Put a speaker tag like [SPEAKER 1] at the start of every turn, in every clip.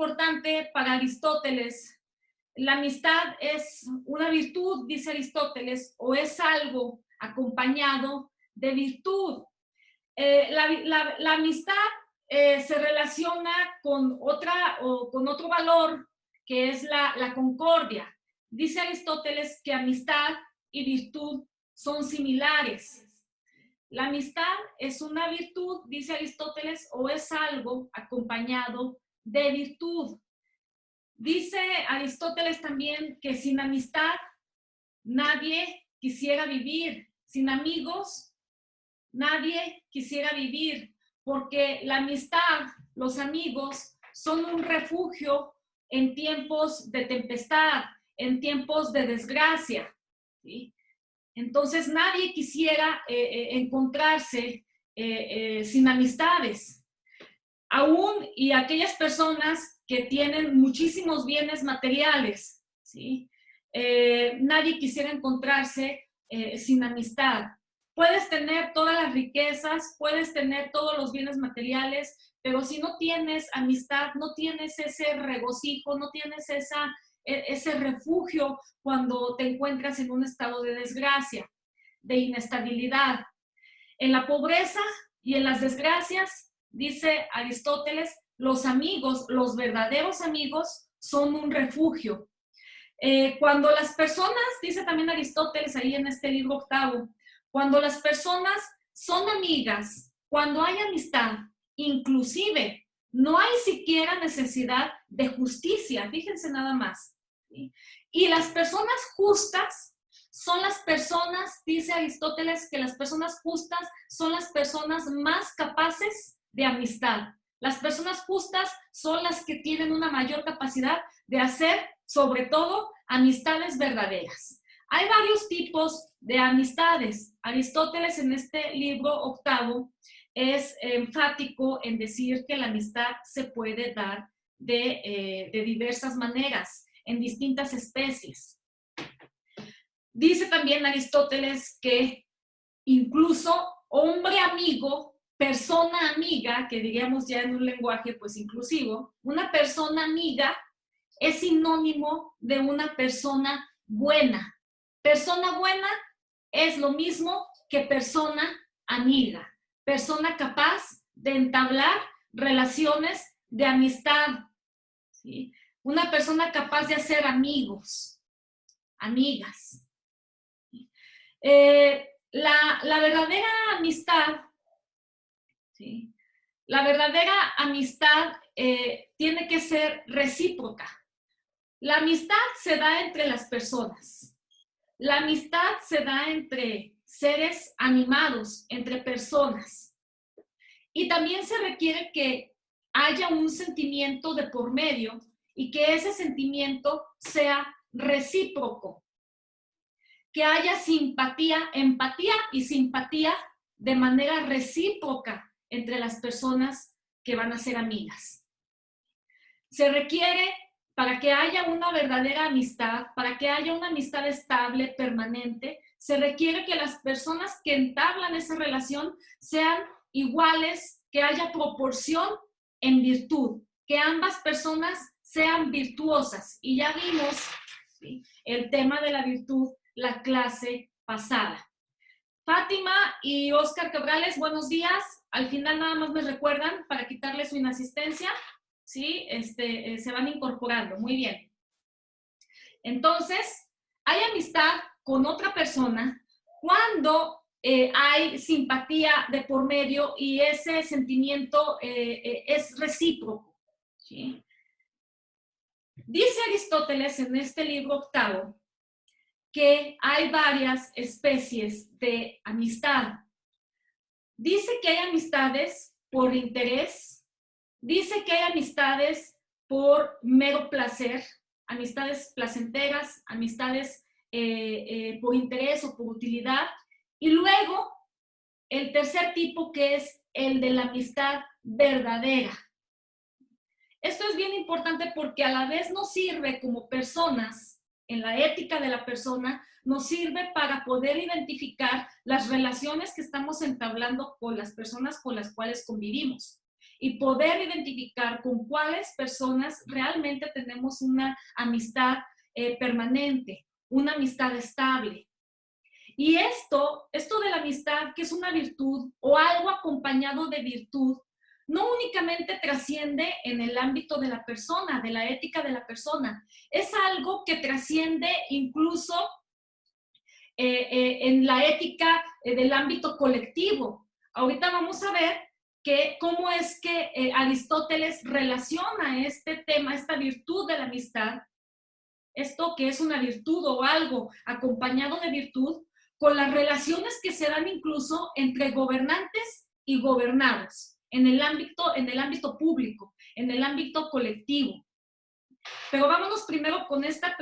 [SPEAKER 1] importante para Aristóteles. La amistad es una virtud, dice Aristóteles, o es algo acompañado de virtud. La amistad se relaciona con otro valor que es la concordia. Dice Aristóteles que amistad y virtud son similares. La amistad es una virtud, dice Aristóteles, o es algo acompañado de virtud. Dice Aristóteles también que sin amistad nadie quisiera vivir. Sin amigos nadie quisiera vivir, porque la amistad, los amigos, son un refugio en tiempos de tempestad, en tiempos de desgracia, ¿sí? Entonces nadie quisiera encontrarse sin amistades. Aún y aquellas personas que tienen muchísimos bienes materiales, ¿sí? Nadie quisiera encontrarse sin amistad. Puedes tener todas las riquezas, puedes tener todos los bienes materiales, pero si no tienes amistad, no tienes ese regocijo, no tienes ese refugio cuando te encuentras en un estado de desgracia, de inestabilidad. En la pobreza y en las desgracias, dice Aristóteles, los amigos, los verdaderos amigos, son un refugio. Cuando las personas, dice también Aristóteles ahí en este libro octavo, cuando las personas son amigas, cuando hay amistad, inclusive no hay siquiera necesidad de justicia, fíjense nada más, ¿sí? Y las personas justas son las personas, dice Aristóteles, que las personas justas son las personas más capaces de amistad. Las personas justas son las que tienen una mayor capacidad de hacer, sobre todo, amistades verdaderas. Hay varios tipos de amistades. Aristóteles en este libro octavo es enfático en decir que la amistad se puede dar de diversas maneras, en distintas especies. Dice también Aristóteles que incluso hombre amigo, persona amiga, que diríamos ya en un lenguaje pues inclusivo, una persona amiga es sinónimo de una persona buena. Persona buena es lo mismo que persona amiga, persona capaz de entablar relaciones de amistad, ¿sí? Una persona capaz de hacer amigos, amigas. La verdadera amistad, ¿sí? La verdadera amistad tiene que ser recíproca. La amistad se da entre las personas. La amistad se da entre seres animados, entre personas. Y también se requiere que haya un sentimiento de por medio y que ese sentimiento sea recíproco. Que haya simpatía, empatía y simpatía de manera recíproca entre las personas que van a ser amigas. Se requiere, para que haya una verdadera amistad, para que haya una amistad estable, permanente, se requiere que las personas que entablan esa relación sean iguales, que haya proporción en virtud, que ambas personas sean virtuosas. Y ya vimos, ¿sí?, el tema de la virtud la clase pasada. Fátima y Oscar Cabrales, buenos días. Al final nada más me recuerdan para quitarle su inasistencia, ¿sí? Se van incorporando. Muy bien. Entonces, hay amistad con otra persona cuando hay simpatía de por medio y ese sentimiento es recíproco, ¿sí? Dice Aristóteles en este libro octavo que hay varias especies de amistad. Dice que hay amistades por interés, dice que hay amistades por mero placer, amistades placenteras, amistades por interés o por utilidad, y luego el tercer tipo, que es el de la amistad verdadera. Esto es bien importante porque a la vez nos sirve como personas, en la ética de la persona, nos sirve para poder identificar las relaciones que estamos entablando con las personas con las cuales convivimos. y poder identificar con cuáles personas realmente tenemos una amistad permanente, una amistad estable. Y esto de la amistad, que es una virtud o algo acompañado de virtud, no únicamente trasciende en el ámbito de la persona, de la ética de la persona, es algo que trasciende incluso en la ética del ámbito colectivo. Ahorita vamos a ver cómo es que Aristóteles relaciona este tema, esta virtud de la amistad, esto que es una virtud o algo acompañado de virtud, con las relaciones que se dan incluso entre gobernantes y gobernados, en el ámbito público, en el ámbito colectivo. Pero vámonos primero con esta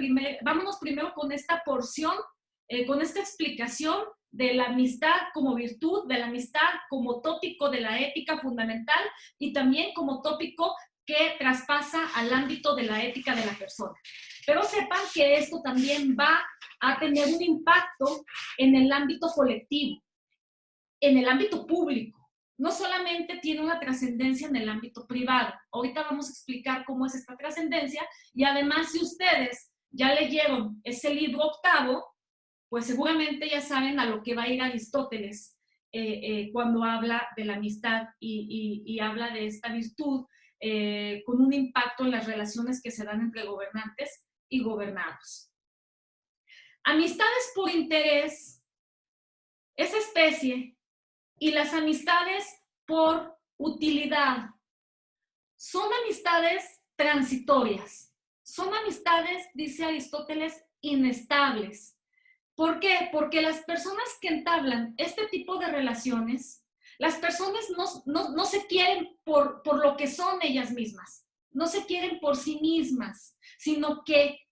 [SPEAKER 1] porción, con esta explicación de la amistad como virtud, de la amistad como tópico de la ética fundamental y también como tópico que traspasa al ámbito de la ética de la persona. Pero sepan que esto también va a tener un impacto en el ámbito colectivo, en el ámbito público. No solamente tiene una trascendencia en el ámbito privado. Ahorita vamos a explicar cómo es esta trascendencia y además si ustedes ya leyeron ese libro octavo, pues seguramente ya saben a lo que va a ir Aristóteles cuando habla de la amistad y habla de esta virtud con un impacto en las relaciones que se dan entre gobernantes y gobernados. Amistades por interés, esa especie, y las amistades por utilidad son amistades transitorias, son amistades, dice Aristóteles, inestables. ¿Por qué? Porque las personas que entablan este tipo de relaciones, las personas no se quieren por lo que son ellas mismas, no se quieren por sí mismas, sino que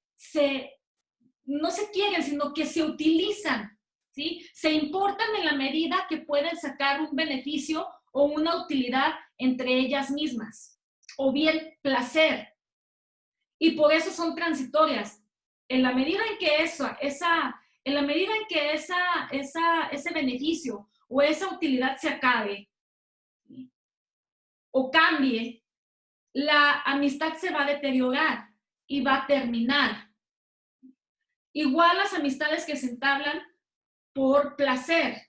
[SPEAKER 1] no se quieren, sino que se utilizan, ¿sí? Se importan en la medida que pueden sacar un beneficio o una utilidad entre ellas mismas, o bien placer. Y por eso son transitorias. En la medida en que ese beneficio o esa utilidad se acabe, ¿sí?, o cambie, la amistad se va a deteriorar y va a terminar. Igual las amistades que se entablan por placer.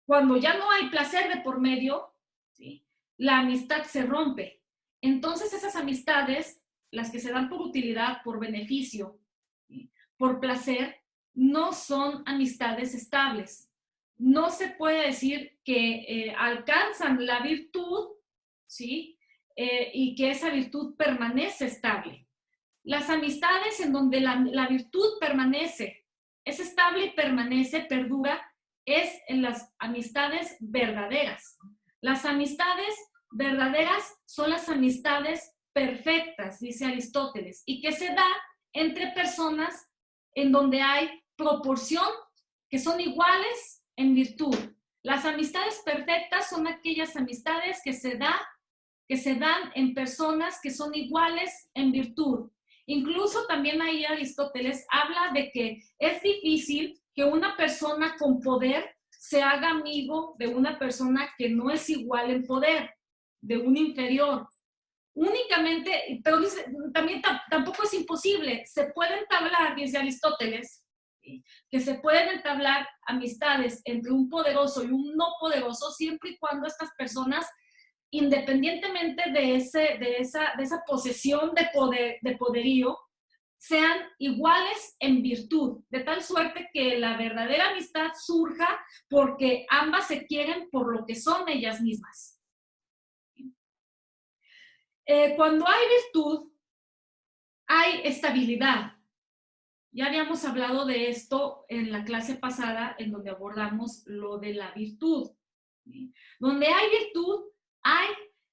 [SPEAKER 1] Cuando ya no hay placer de por medio, ¿sí?, la amistad se rompe. Entonces esas amistades, las que se dan por utilidad, por beneficio, ¿sí?, por placer, no son amistades estables. No se puede decir que alcanzan la virtud, ¿sí?, y que esa virtud permanece estable. Las amistades en donde la virtud permanece, es estable y permanece, perdura, es en las amistades verdaderas. Las amistades verdaderas son las amistades perfectas, dice Aristóteles, y que se da entre personas en donde hay proporción, que son iguales en virtud. Las amistades perfectas son aquellas amistades que se dan en personas que son iguales en virtud. Incluso también ahí Aristóteles habla de que es difícil que una persona con poder se haga amigo de una persona que no es igual en poder, de un inferior. Únicamente, pero dice, también tampoco es imposible, se puede entablar, dice Aristóteles, ¿sí?, que se pueden entablar amistades entre un poderoso y un no poderoso siempre y cuando estas personas, independientemente de esa posesión de poderío, sean iguales en virtud, de tal suerte que la verdadera amistad surja porque ambas se quieren por lo que son ellas mismas. Cuando hay virtud, hay estabilidad. Ya habíamos hablado de esto en la clase pasada, en donde abordamos lo de la virtud, ¿sí? Donde hay virtud, hay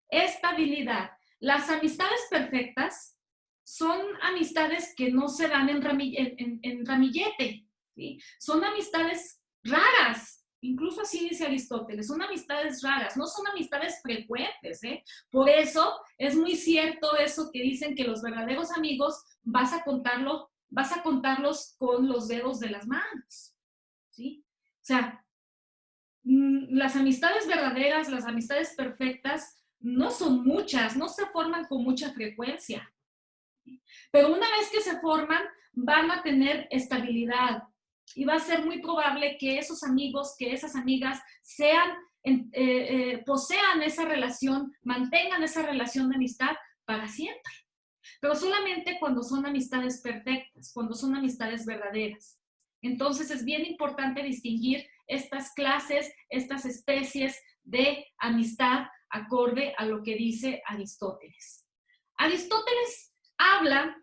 [SPEAKER 1] estabilidad. Las amistades perfectas son amistades que no se dan en ramillete, ¿sí? Son amistades raras, incluso así dice Aristóteles, son amistades raras, no son amistades frecuentes, ¿eh? Por eso es muy cierto eso que dicen que los verdaderos amigos vas a contarlos con los dedos de las manos, ¿sí? O sea, las amistades verdaderas, las amistades perfectas, no son muchas, no se forman con mucha frecuencia. Pero una vez que se forman, van a tener estabilidad y va a ser muy probable que esos amigos, que esas amigas posean esa relación, mantengan esa relación de amistad para siempre. Pero solamente cuando son amistades perfectas, cuando son amistades verdaderas. Entonces es bien importante distinguir estas clases, estas especies de amistad acorde a lo que dice Aristóteles. Aristóteles habla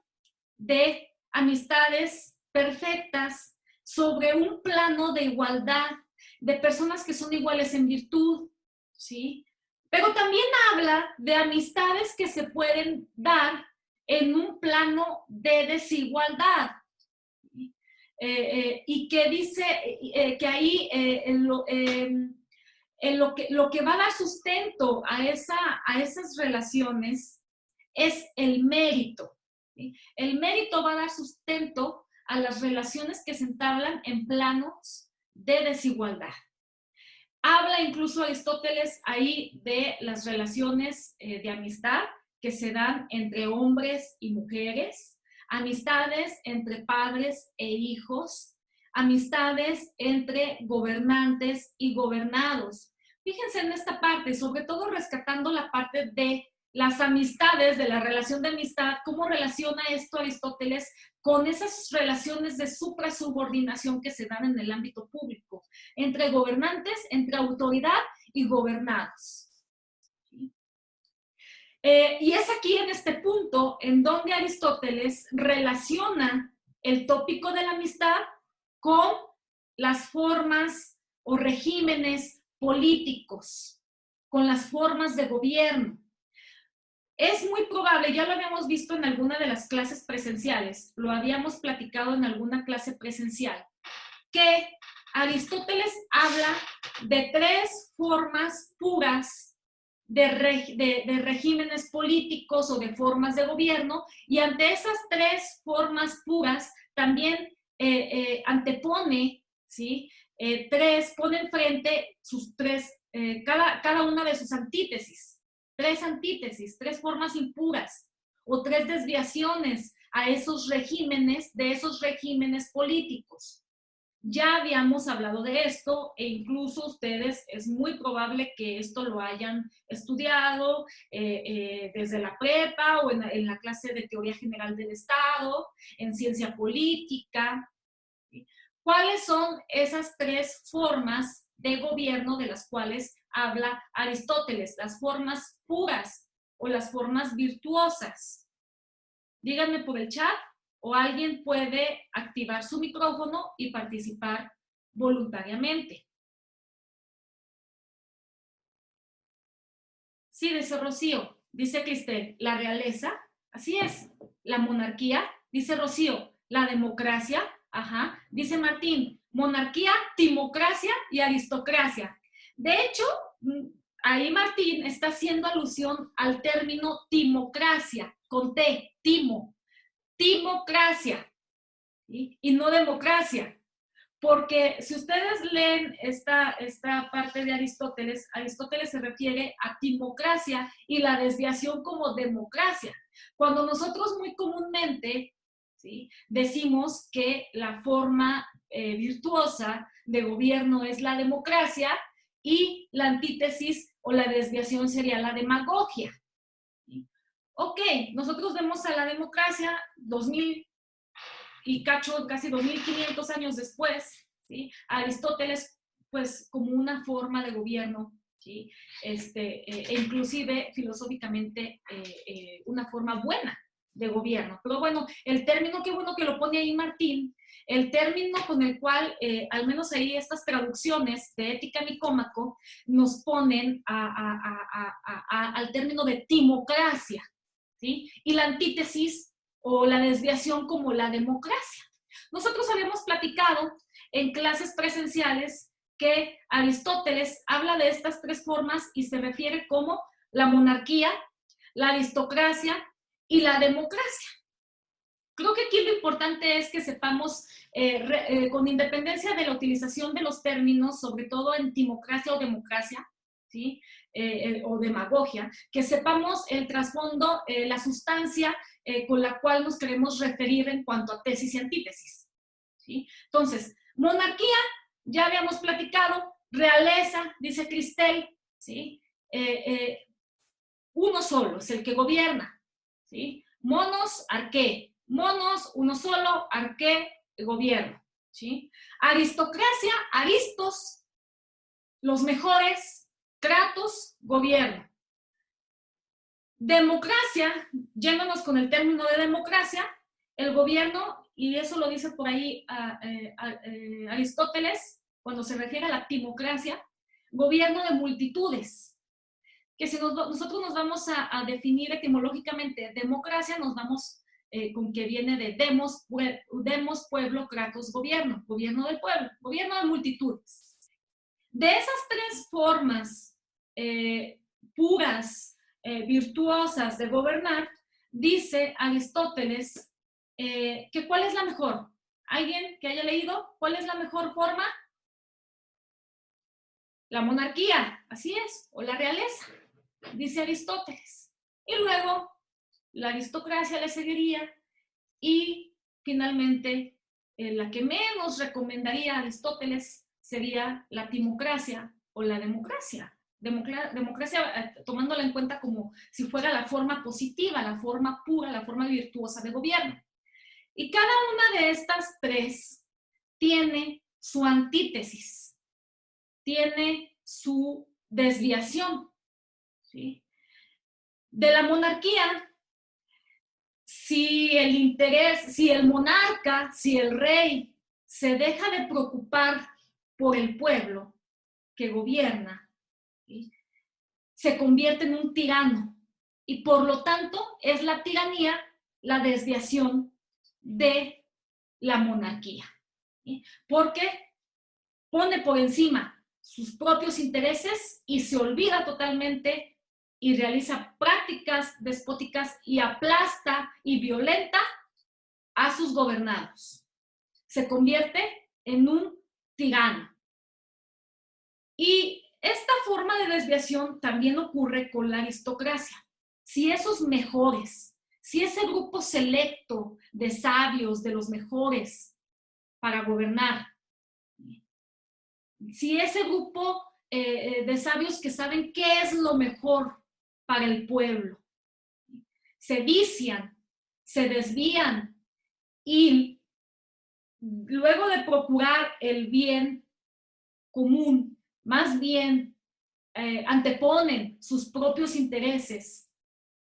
[SPEAKER 1] de amistades perfectas sobre un plano de igualdad, de personas que son iguales en virtud, ¿sí? Pero también habla de amistades que se pueden dar en un plano de desigualdad. Y que dice que ahí lo que va a dar sustento a esas relaciones es el mérito. ¿Sí? El mérito va a dar sustento a las relaciones que se entablan en planos de desigualdad. Habla incluso Aristóteles ahí de las relaciones de amistad que se dan entre hombres y mujeres, amistades entre padres e hijos, amistades entre gobernantes y gobernados. Fíjense en esta parte, sobre todo rescatando la parte de las amistades, de la relación de amistad, cómo relaciona esto Aristóteles con esas relaciones de suprasubordinación que se dan en el ámbito público, entre gobernantes, entre autoridad y gobernados. Y es aquí en este punto en donde Aristóteles relaciona el tópico de la amistad con las formas o regímenes políticos, con las formas de gobierno. Es muy probable, ya lo habíamos visto en alguna de las clases presenciales, lo habíamos platicado en alguna clase presencial, que Aristóteles habla de tres formas puras de regímenes políticos o de formas de gobierno, y ante esas tres formas puras también antepone, ¿sí? Pone enfrente sus tres, cada una de sus antítesis. Tres antítesis, tres formas impuras o tres desviaciones a esos regímenes, de esos regímenes políticos. Ya habíamos hablado de esto e incluso ustedes es muy probable que esto lo hayan estudiado desde la prepa o en la clase de Teoría General del Estado, en Ciencia Política. ¿Cuáles son esas tres formas de gobierno de las cuales habla Aristóteles? Las formas puras o las formas virtuosas. Díganme por el chat o alguien puede activar su micrófono y participar voluntariamente. Sí, dice Rocío, dice Cristel, la realeza, así es, la monarquía, dice Rocío, la democracia, ajá, dice Martín, monarquía, timocracia y aristocracia. De hecho, ahí Martín está haciendo alusión al término timocracia, con T, timocracia, ¿sí? Y no democracia. Porque si ustedes leen esta parte de Aristóteles, Aristóteles se refiere a timocracia y la desviación como democracia. Cuando nosotros muy comúnmente, ¿sí?, decimos que la forma virtuosa de gobierno es la democracia y la antítesis o la desviación sería la demagogia. ¿Sí? Ok, nosotros vemos a la democracia 2000 y cacho, casi 2500 años después, ¿sí?, Aristóteles, pues, como una forma de gobierno, ¿sí?, inclusive filosóficamente una forma buena de gobierno. Pero bueno, el término, qué bueno que lo pone ahí Martín, el término con el cual, al menos ahí estas traducciones de Ética Nicómaco, nos ponen al término de timocracia, ¿sí?, y la antítesis o la desviación como la democracia. Nosotros habíamos platicado en clases presenciales que Aristóteles habla de estas tres formas y se refiere como la monarquía, la aristocracia y la democracia. Creo que aquí lo importante es que sepamos, con independencia de la utilización de los términos, sobre todo en timocracia o democracia, ¿sí? O demagogia, que sepamos el trasfondo, la sustancia con la cual nos queremos referir en cuanto a tesis y antítesis, ¿sí? Entonces, monarquía, ya habíamos platicado, realeza, dice Cristel, ¿sí? Uno solo es el que gobierna, ¿sí? Monos, arqué. Monos, uno solo, arqué, gobierno, ¿sí? Aristocracia, aristos, los mejores, kratos, gobierno. Democracia, yéndonos con el término de democracia, el gobierno, y eso lo dice por ahí Aristóteles, cuando se refiere a la timocracia, gobierno de multitudes, que si nosotros nos vamos a definir etimológicamente democracia, nos vamos con que viene de demos, pueblo, kratos, gobierno, gobierno del pueblo, gobierno de multitudes. De esas tres formas puras, virtuosas de gobernar, dice Aristóteles que ¿cuál es la mejor? ¿Alguien que haya leído? ¿Cuál es la mejor forma? La monarquía, así es, o la realeza, dice Aristóteles. Y luego la aristocracia le seguiría y finalmente la que menos recomendaría Aristóteles sería la timocracia o la democracia. Democracia tomándola en cuenta como si fuera la forma positiva, la forma pura, la forma virtuosa de gobierno. Y cada una de estas tres tiene su antítesis, tiene su desviación, ¿sí? De la monarquía, si el interés, si el monarca, si el rey se deja de preocupar por el pueblo que gobierna, ¿sí?, se convierte en un tirano y por lo tanto es la tiranía la desviación de la monarquía, ¿sí?, porque pone por encima sus propios intereses y se olvida totalmente y realiza prácticas despóticas y aplasta y violenta a sus gobernados. Se convierte en un tirano. Y esta forma de desviación también ocurre con la aristocracia. Si esos mejores, si ese grupo selecto de sabios, de los mejores para gobernar, si ese grupo de sabios que saben qué es lo mejor para el pueblo, se vician, se desvían y luego de procurar el bien común, más bien anteponen sus propios intereses,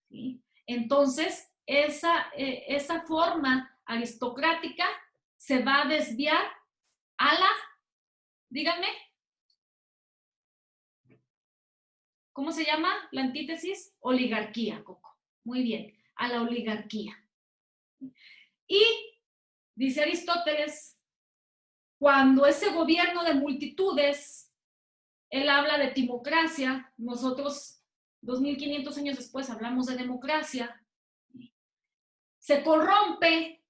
[SPEAKER 1] ¿sí?, entonces esa forma aristocrática se va a desviar a la, díganme, ¿cómo se llama la antítesis? Oligarquía, Coco. Muy bien, a la oligarquía. Y dice Aristóteles, cuando ese gobierno de multitudes, él habla de timocracia, nosotros 2500 años después hablamos de democracia, se corrompe,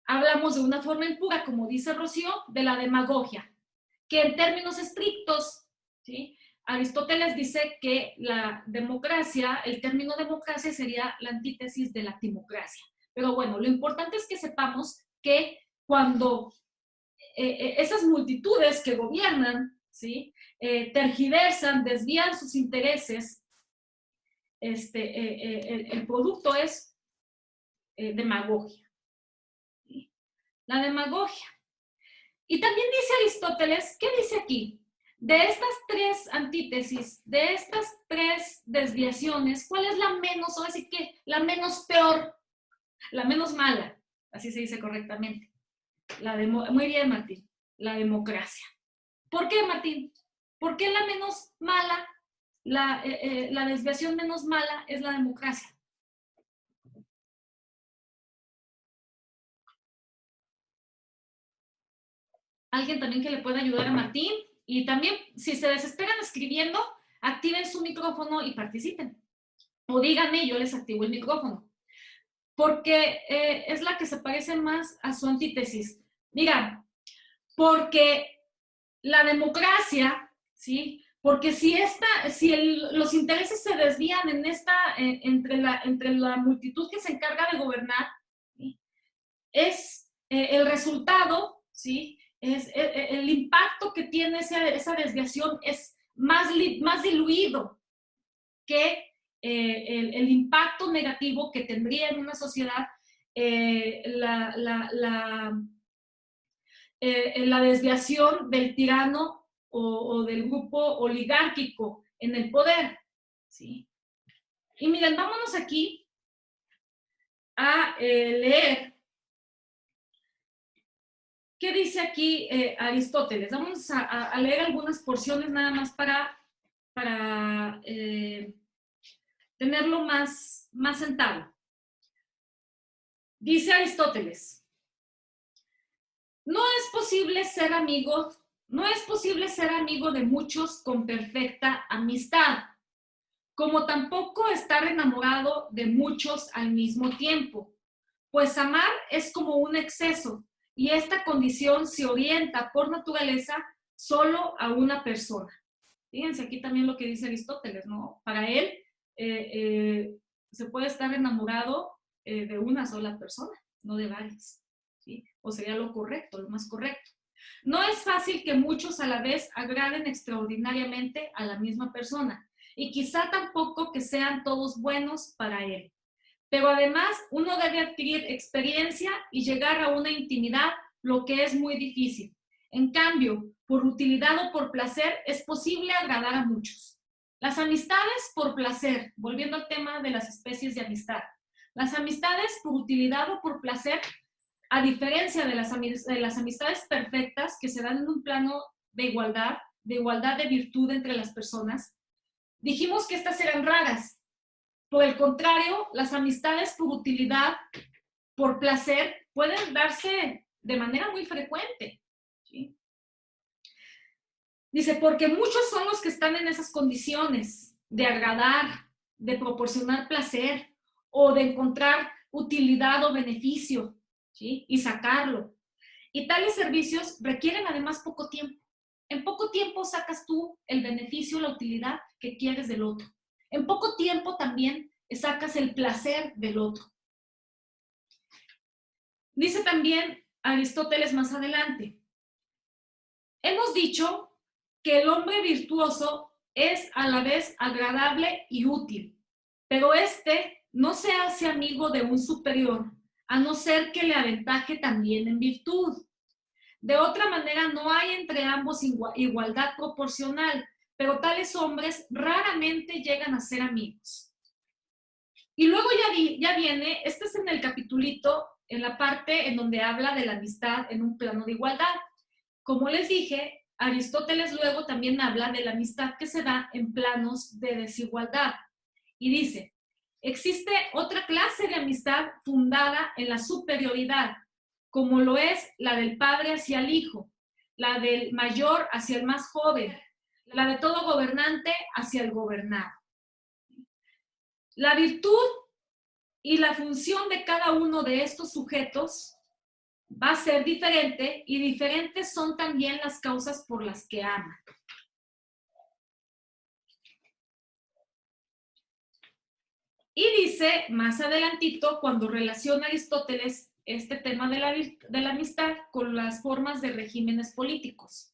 [SPEAKER 1] hablamos de una forma impura, como dice Rocío, de la demagogia, que en términos estrictos, ¿sí?, Aristóteles dice que la democracia, el término democracia sería la antítesis de la timocracia. Pero bueno, lo importante es que sepamos que cuando esas multitudes que gobiernan, ¿sí?, tergiversan, desvían sus intereses, el producto es demagogia, ¿sí?, la demagogia. Y también dice Aristóteles, ¿qué dice aquí? De estas tres antítesis, de estas tres desviaciones, ¿cuál es la menos, o así que la menos peor, la menos mala? Así se dice correctamente. Muy bien, Martín, la democracia. ¿Por qué, Martín? ¿Por qué la menos mala, la desviación menos mala es la democracia? Alguien también que le pueda ayudar a Martín. Y también, si se desesperan escribiendo, activen su micrófono y participen. O díganme, yo les activo el micrófono. porque es la que se parece más a su antítesis. Mira, porque la democracia, ¿sí? Porque si los intereses se desvían entre la multitud que se encarga de gobernar, ¿sí? Es el resultado, ¿sí? El impacto que tiene esa desviación es más diluido que el impacto negativo que tendría en una sociedad la desviación del tirano o del grupo oligárquico en el poder, ¿sí? Y miren, vámonos aquí a leer qué dice aquí Aristóteles. Vamos a leer algunas porciones nada más para tenerlo más sentado. Dice Aristóteles, no es posible ser amigo de muchos con perfecta amistad, como tampoco estar enamorado de muchos al mismo tiempo, pues amar es como un exceso y esta condición se orienta por naturaleza solo a una persona. Fíjense aquí también lo que dice Aristóteles, ¿no? Para él se puede estar enamorado de una sola persona, no de varias, ¿sí? O sería lo correcto, lo más correcto. No es fácil que muchos a la vez agraden extraordinariamente a la misma persona y quizá tampoco que sean todos buenos para él. Pero además uno debe adquirir experiencia y llegar a una intimidad, lo que es muy difícil. En cambio, por utilidad o por placer es posible agradar a muchos. Las amistades por placer, volviendo al tema de las especies de amistad. Las amistades por utilidad o por placer, a diferencia de las amistades perfectas que se dan en un plano de igualdad de virtud entre las personas, dijimos que estas eran raras. Por el contrario, las amistades por utilidad, por placer, pueden darse de manera muy frecuente, ¿sí? Dice, porque muchos son los que están en esas condiciones de agradar, de proporcionar placer o de encontrar utilidad o beneficio, ¿sí? Y sacarlo. Y tales servicios requieren además poco tiempo. En poco tiempo sacas tú el beneficio, la utilidad que quieres del otro. En poco tiempo también sacas el placer del otro. Dice también Aristóteles más adelante, hemos dicho que el hombre virtuoso es a la vez agradable y útil, pero este no se hace amigo de un superior, a no ser que le aventaje también en virtud. De otra manera, no hay entre ambos igualdad proporcional, pero tales hombres raramente llegan a ser amigos. Y luego ya viene, este es en el capitulito, en la parte en donde habla de la amistad en un plano de igualdad. Como les dije, Aristóteles luego también habla de la amistad que se da en planos de desigualdad. Y dice, existe otra clase de amistad fundada en la superioridad, como lo es la del padre hacia el hijo, la del mayor hacia el más joven, la de todo gobernante hacia el gobernado. La virtud y la función de cada uno de estos sujetos va a ser diferente y diferentes son también las causas por las que aman. Y dice más adelantito, cuando relaciona Aristóteles este tema de la amistad con las formas de regímenes políticos.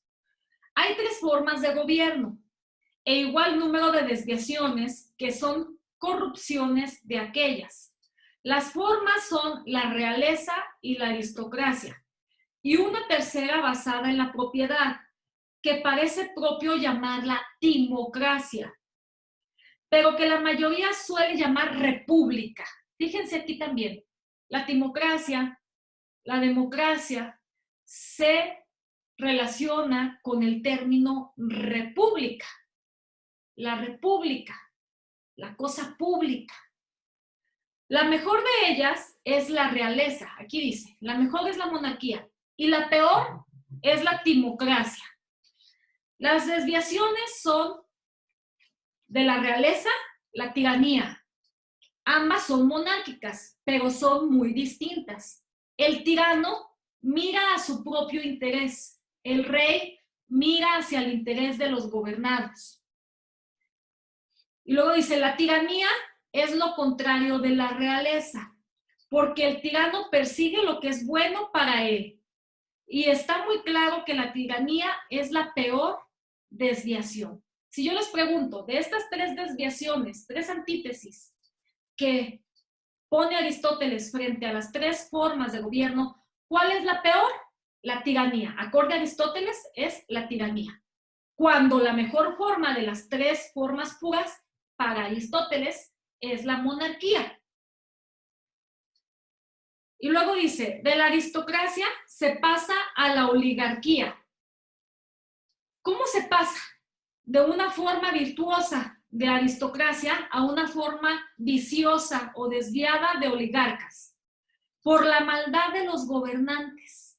[SPEAKER 1] Hay 3 formas de gobierno e igual número de desviaciones que son corrupciones de aquellas. Las formas son la realeza y la aristocracia, y una tercera basada en la propiedad, que parece propio llamarla timocracia, pero que la mayoría suele llamar república. Fíjense aquí también, la timocracia, la democracia, se relaciona con el término república. La república, la cosa pública. La mejor de ellas es la realeza, aquí dice, la mejor es la monarquía y la peor es la timocracia. Las desviaciones son de la realeza, la tiranía, Ambas son monárquicas, pero son muy distintas. El tirano mira a su propio interés. El rey mira hacia el interés de los gobernados. Y luego dice, la tiranía es lo contrario de la realeza, porque el tirano persigue lo que es bueno para él. Y está muy claro que la tiranía es la peor desviación. Si yo les pregunto, de estas tres desviaciones, tres antítesis que pone Aristóteles frente a las tres formas de gobierno, ¿cuál es la peor? La tiranía. Acorde a Aristóteles, es la tiranía. Cuando la mejor forma de las tres formas puras para Aristóteles es la monarquía. Y luego dice, de la aristocracia se pasa a la oligarquía. ¿Cómo se pasa? De una forma virtuosa de aristocracia a una forma viciosa o desviada de oligarcas. Por la maldad de los gobernantes.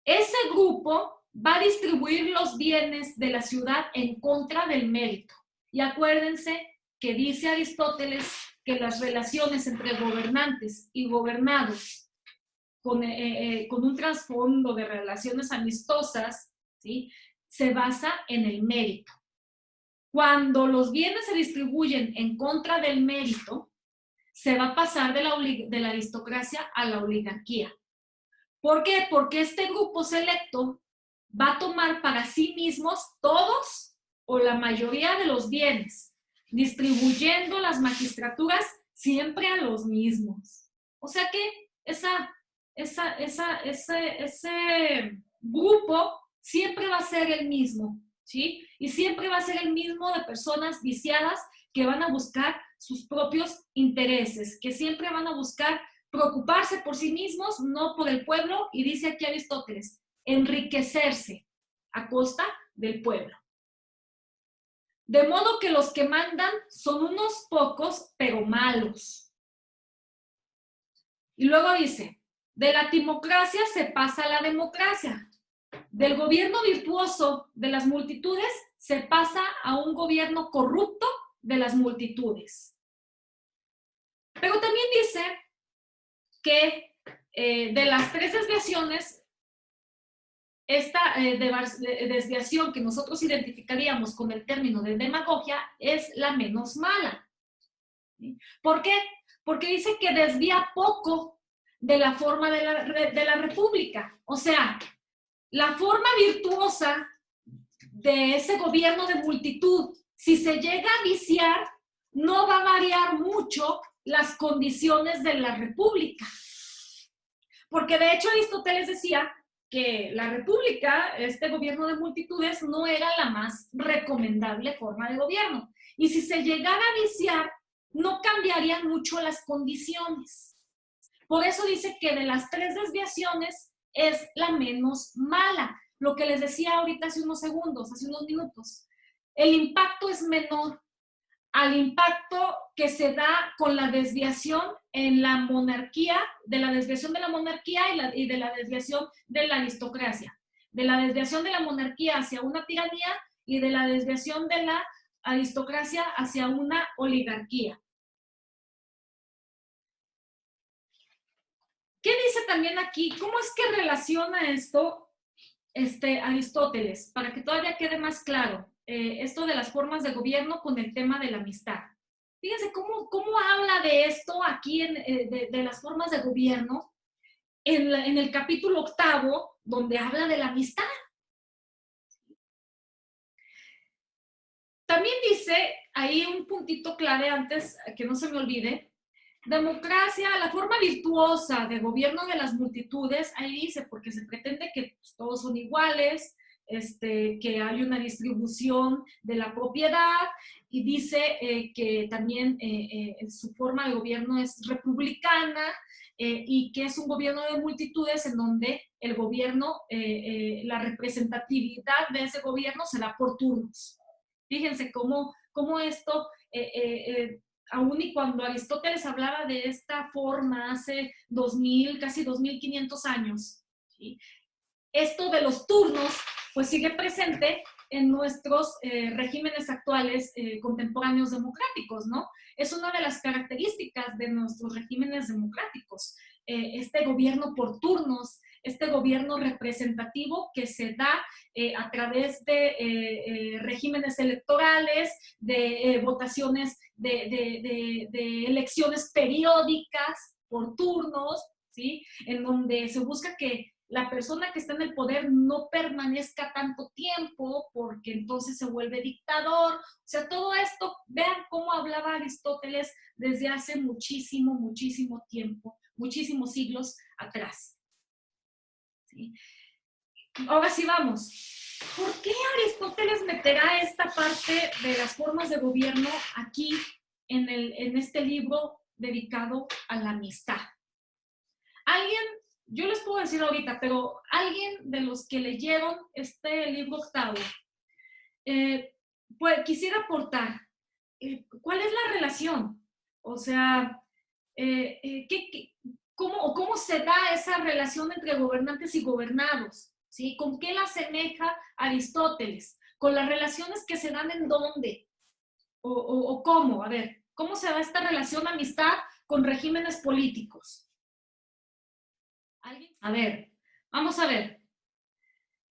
[SPEAKER 1] Ese grupo va a distribuir los bienes de la ciudad en contra del mérito. Y acuérdense que dice Aristóteles que las relaciones entre gobernantes y gobernados con un trasfondo de relaciones amistosas, ¿sí?, se basa en el mérito. Cuando los bienes se distribuyen en contra del mérito, se va a pasar de la aristocracia a la oligarquía. ¿Por qué? Porque este grupo selecto va a tomar para sí mismos todos o la mayoría de los bienes, distribuyendo las magistraturas siempre a los mismos. O sea que ese grupo siempre va a ser el mismo, ¿sí? Y siempre va a ser el mismo de personas viciadas que van a buscar sus propios intereses, que siempre van a buscar preocuparse por sí mismos, no por el pueblo, y dice aquí Aristóteles, enriquecerse a costa del pueblo. De modo que los que mandan son unos pocos, pero malos. Y luego dice, de la timocracia se pasa a la democracia. Del gobierno virtuoso de las multitudes se pasa a un gobierno corrupto de las multitudes. Pero también dice que de las tres desviaciones, esta desviación que nosotros identificaríamos con el término de demagogia es la menos mala. ¿Por qué? Porque dice que desvía poco de la forma de la república. O sea, la forma virtuosa de ese gobierno de multitud, si se llega a viciar, no va a variar mucho las condiciones de la república. Porque de hecho Aristóteles decía que la república, este gobierno de multitudes, no era la más recomendable forma de gobierno. Y si se llegara a viciar, no cambiarían mucho las condiciones. Por eso dice que de las tres desviaciones es la menos mala. Lo que les decía ahorita hace unos segundos, hace unos minutos. El impacto es menor al impacto que se da con la desviación en la monarquía, de la desviación de la monarquía y de la desviación de la aristocracia, de la desviación de la monarquía hacia una tiranía y de la desviación de la aristocracia hacia una oligarquía. ¿Qué dice también aquí? ¿Cómo es que relaciona esto Aristóteles? Para que todavía quede más claro, esto de las formas de gobierno con el tema de la amistad. Fíjense cómo habla de esto aquí, de las formas de gobierno, en el capítulo 8, donde habla de la amistad. También dice, ahí un puntito clave antes, que no se me olvide, democracia, la forma virtuosa de gobierno de las multitudes, ahí dice, porque se pretende que pues, todos son iguales, que hay una distribución de la propiedad, y dice que también su forma de gobierno es republicana, y que es un gobierno de multitudes en donde el gobierno, la representatividad de ese gobierno se da por turnos. Fíjense cómo esto, aún y cuando Aristóteles hablaba de esta forma hace 2000, casi 2500 años, ¿sí?, esto de los turnos pues sigue presente en nuestros regímenes actuales contemporáneos democráticos, ¿no? Es una de las características de nuestros regímenes democráticos, este gobierno por turnos, este gobierno representativo que se da a través de regímenes electorales, de votaciones, de elecciones periódicas por turnos, ¿sí? En donde se busca que la persona que está en el poder no permanezca tanto tiempo porque entonces se vuelve dictador. O sea, todo esto, vean cómo hablaba Aristóteles desde hace muchísimo, muchísimo tiempo, muchísimos siglos atrás. ¿Sí? Ahora sí vamos. ¿Por qué Aristóteles meterá esta parte de las formas de gobierno aquí en este libro dedicado a la amistad? Alguien, yo les puedo decir ahorita, pero alguien de los que leyeron este libro octavo, pues quisiera aportar, ¿cuál es la relación? O sea, ¿cómo se da esa relación entre gobernantes y gobernados? ¿Sí? ¿Con qué la asemeja Aristóteles? ¿Con las relaciones que se dan en dónde? ¿O cómo? A ver, ¿cómo se da esta relación amistad con regímenes políticos? ¿Alguien? A ver, vamos a ver.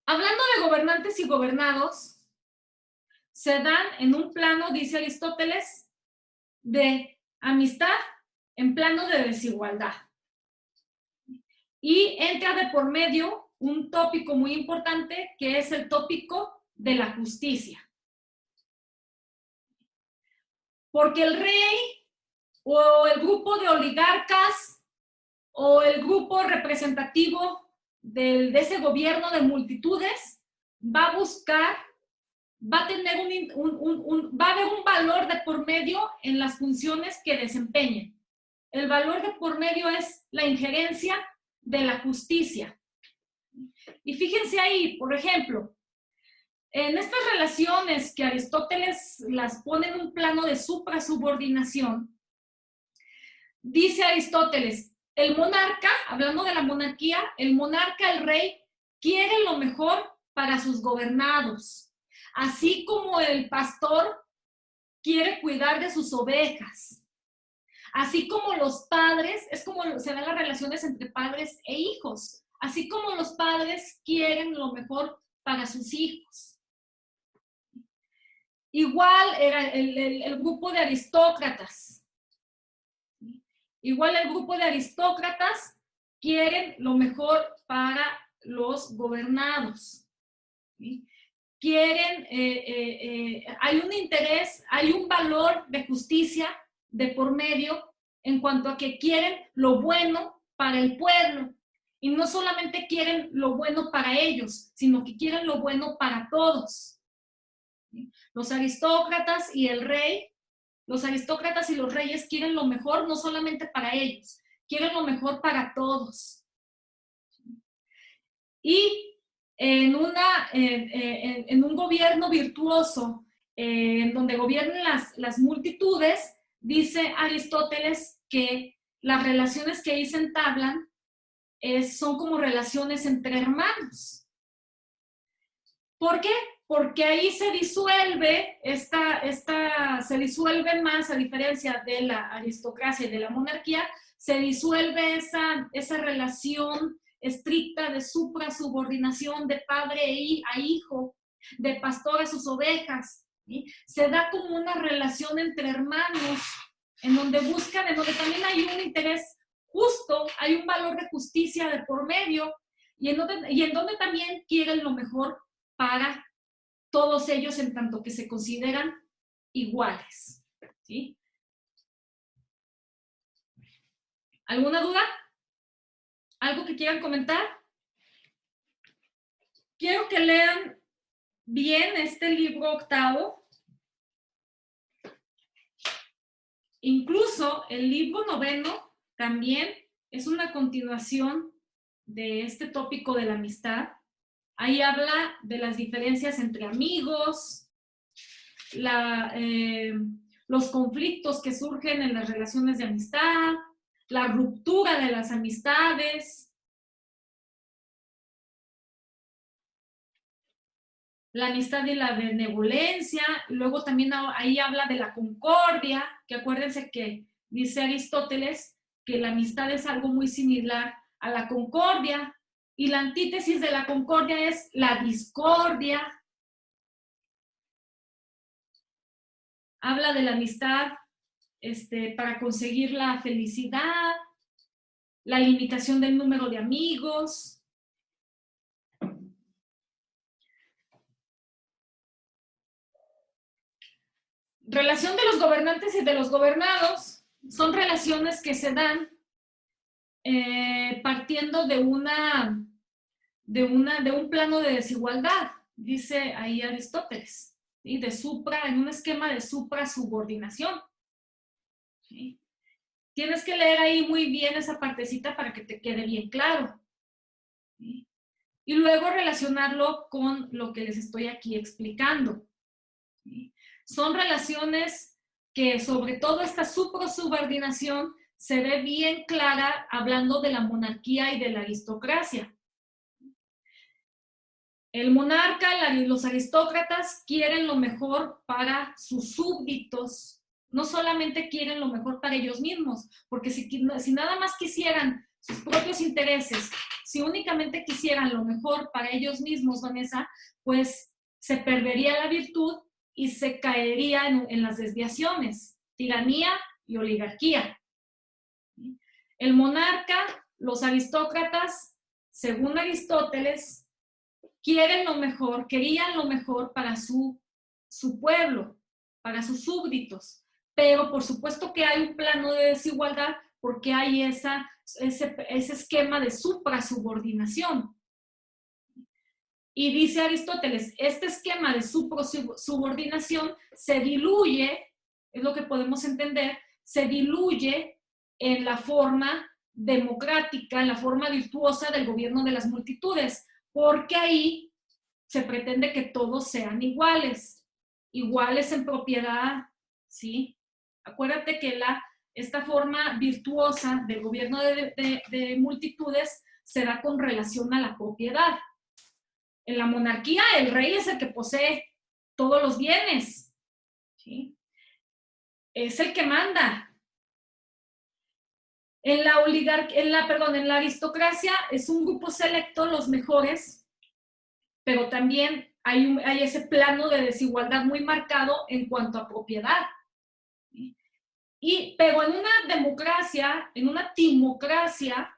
[SPEAKER 1] Hablando de gobernantes y gobernados, se dan en un plano, dice Aristóteles, de amistad en plano de desigualdad. Y entra de por medio un tópico muy importante que es el tópico de la justicia. Porque el rey o el grupo de oligarcas o el grupo representativo de ese gobierno de multitudes va a buscar, va a tener va a haber un valor de por medio en las funciones que desempeñen. El valor de por medio es la injerencia de la justicia. Y fíjense ahí, por ejemplo, en estas relaciones que Aristóteles las pone en un plano de suprasubordinación, dice Aristóteles, el monarca, hablando de la monarquía, el monarca, el rey, quiere lo mejor para sus gobernados, así como el pastor quiere cuidar de sus ovejas, así como los padres, es como se ven las relaciones entre padres e hijos, así como los padres quieren lo mejor para sus hijos. Igual era el grupo de aristócratas. Igual el grupo de aristócratas quieren lo mejor para los gobernados. ¿Sí? Quieren, hay un interés, hay un valor de justicia de por medio en cuanto a que quieren lo bueno para el pueblo. Y no solamente quieren lo bueno para ellos, sino que quieren lo bueno para todos. ¿Sí? Los aristócratas y el rey, los aristócratas y los reyes quieren lo mejor no solamente para ellos, quieren lo mejor para todos. Y en un gobierno virtuoso, en donde gobiernen las multitudes, dice Aristóteles que las relaciones que ahí se entablan son como relaciones entre hermanos. ¿Por qué? Porque ahí se disuelve, se disuelve más, a diferencia de la aristocracia y de la monarquía, se disuelve esa relación estricta de suprasubordinación de padre a hijo, de pastor a sus ovejas. ¿Sí? Se da como una relación entre hermanos, en donde también hay un interés justo, hay un valor de justicia de por medio, y en donde también quieren lo mejor para todos ellos en tanto que se consideran iguales. ¿Sí? ¿Alguna duda? ¿Algo que quieran comentar? Quiero que lean bien este libro octavo. Incluso el libro noveno también es una continuación de este tópico de la amistad. Ahí habla de las diferencias entre amigos, los conflictos que surgen en las relaciones de amistad, la ruptura de las amistades, la amistad y la benevolencia. Luego también ahí habla de la concordia, que acuérdense que dice Aristóteles que la amistad es algo muy similar a la concordia, y la antítesis de la concordia es la discordia. Habla de la amistad para conseguir la felicidad, la limitación del número de amigos. Relación de los gobernantes y de los gobernados son relaciones que se dan partiendo de un plano de desigualdad, dice ahí Aristóteles, ¿sí? En un esquema de supra-subordinación. ¿Sí? Tienes que leer ahí muy bien esa partecita para que te quede bien claro. ¿Sí? Y luego relacionarlo con lo que les estoy aquí explicando. ¿Sí? Son relaciones que, sobre todo esta supra-subordinación, se ve bien clara hablando de la monarquía y de la aristocracia. El monarca, los aristócratas quieren lo mejor para sus súbditos, no solamente quieren lo mejor para ellos mismos, porque si nada más quisieran sus propios intereses, si únicamente quisieran lo mejor para ellos mismos, Vanessa, pues se perdería la virtud y se caería en las desviaciones, tiranía y oligarquía. El monarca, los aristócratas, según Aristóteles, querían lo mejor para su pueblo, para sus súbditos. Pero por supuesto que hay un plano de desigualdad porque hay ese esquema de suprasubordinación. Y dice Aristóteles, este esquema de suprasubordinación se diluye, es lo que podemos entender, se diluye en la forma democrática, en la forma virtuosa del gobierno de las multitudes, porque ahí se pretende que todos sean iguales en propiedad, ¿sí? Acuérdate que esta forma virtuosa del gobierno de multitudes se da con relación a la propiedad. En la monarquía, el rey es el que posee todos los bienes, ¿sí? Es el que manda. En la aristocracia es un grupo selecto, los mejores, pero también hay ese plano de desigualdad muy marcado en cuanto a propiedad. Pero en una democracia, en una timocracia,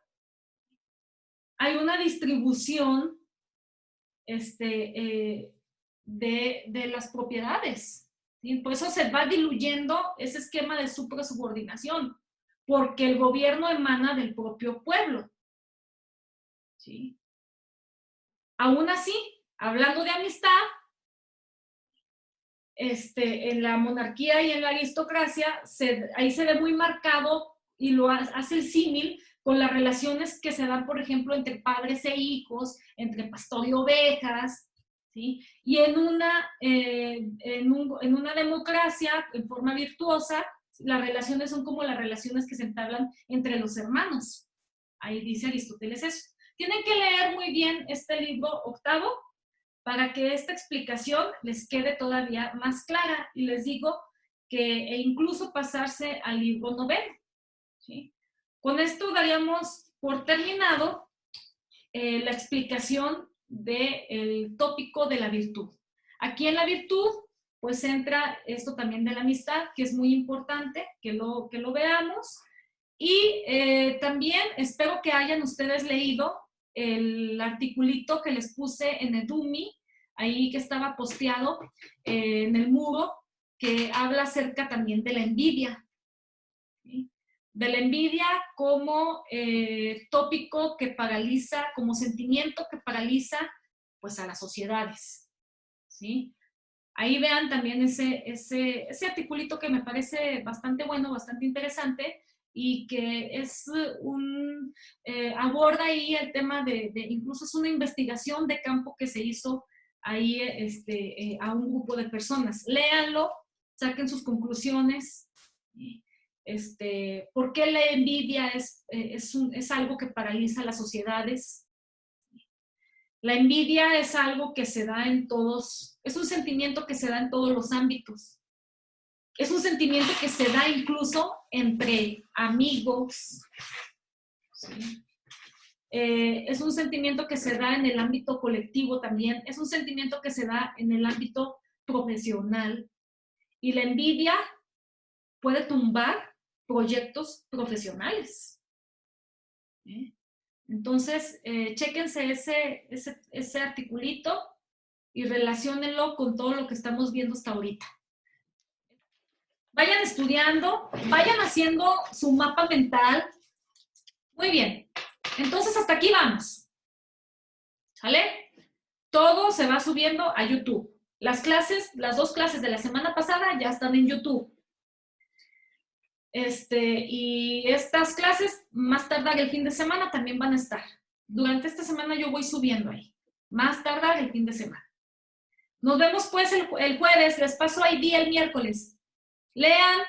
[SPEAKER 1] hay una distribución de las propiedades. ¿Sí? Por eso se va diluyendo ese esquema de suprasubordinación, porque el gobierno emana del propio pueblo. ¿Sí? Aún así, hablando de amistad, en la monarquía y en la aristocracia, ahí se ve muy marcado y lo hace el símil con las relaciones que se dan, por ejemplo, entre padres e hijos, entre pastor y ovejas, ¿sí? Y en una democracia, en forma virtuosa, las relaciones son como las relaciones que se entablan entre los hermanos. Ahí dice Aristóteles eso. Tienen que leer muy bien este libro octavo para que esta explicación les quede todavía más clara. Y les digo que incluso pasarse al libro noveno. ¿Sí? Con esto daríamos por terminado la explicación del tópico de la virtud. Aquí en la virtud, pues entra esto también de la amistad, que es muy importante que lo veamos. Y también espero que hayan ustedes leído el articulito que les puse en Edumi, ahí que estaba posteado en el muro, que habla acerca también de la envidia. ¿Sí? De la envidia como tópico que paraliza, como sentimiento que paraliza pues a las sociedades. ¿Sí? Ahí vean también ese articulito que me parece bastante bueno, bastante interesante, y que aborda ahí el tema incluso es una investigación de campo que se hizo ahí a un grupo de personas. Léanlo, saquen sus conclusiones. ¿Por qué la envidia es algo que paraliza las sociedades? La envidia es algo que se da en todos, es un sentimiento que se da en todos los ámbitos. Es un sentimiento que se da incluso entre amigos. ¿Sí? Es un sentimiento que se da en el ámbito colectivo también. Es un sentimiento que se da en el ámbito profesional. Y la envidia puede tumbar proyectos profesionales. ¿Sí? Entonces, chéquense ese articulito y relaciónenlo con todo lo que estamos viendo hasta ahorita. Vayan estudiando, vayan haciendo su mapa mental. Muy bien. Entonces, hasta aquí vamos. ¿Sale? Todo se va subiendo a YouTube. Las clases, las 2 clases de la semana pasada ya están en YouTube. Y estas clases, más tardar el fin de semana, también van a estar. Durante esta semana yo voy subiendo ahí. Más tardar el fin de semana. Nos vemos pues el jueves. Les paso ID el miércoles. Lean,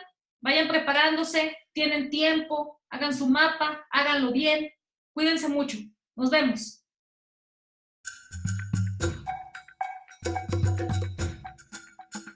[SPEAKER 1] vayan preparándose, tienen tiempo, hagan su mapa, háganlo bien. Cuídense mucho. Nos vemos.